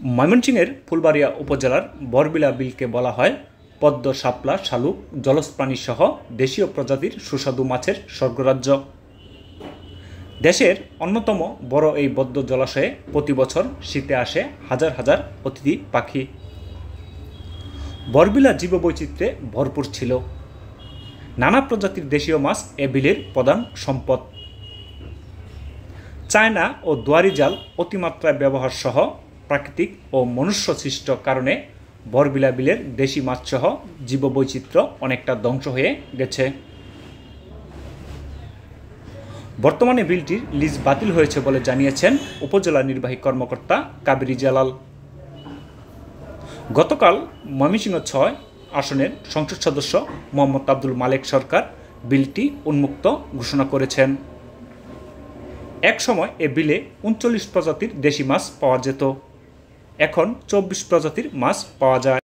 ময়মনসিংহের ফুলবাড়িয়া উপজেলার বরবিলা বিলকে বলা হয় পদ্ম, শাপলা, শালুক, জলজ প্রাণীসহ দেশীয় প্রজাতির সুস্বাদু মাছের স্বর্গরাজ্য। দেশের অন্যতম বড় এই বদ্ধ জলাশয়ে প্রতি বছর শীতে আসে হাজার হাজার অতিথি পাখি। বরবিলা জীববৈচিত্র্যে ভরপুর ছিল। নানা প্রজাতির দেশীয় মাছ এ বিলের প্রধান সম্পদ। চায়না ও দুয়ারি জাল অতিমাত্রায় ব্যবহার সহ প্রাকৃতিক ও মনুষ্যসৃষ্ট কারণে বরবিলা বিলের দেশি মাছসহ জীববৈচিত্র্য অনেকটা ধ্বংস হয়ে গেছে। বর্তমানে বিলটির লিজ বাতিল হয়েছে বলে জানিয়েছেন উপজেলা নির্বাহী কর্মকর্তা কাবেরী জালাল। গতকাল ময়মনসিংহ ৬ আসনের সংসদ সদস্য মোহাম্মদ আব্দুল মালেক সরকার বিলটি উন্মুক্ত ঘোষণা করেছেন। এক সময় এ বিলে ৩৯ প্রজাতির দেশি মাছ পাওয়া যেত, এখন ২৪ প্রজাতির মাছ পাওয়া যায়।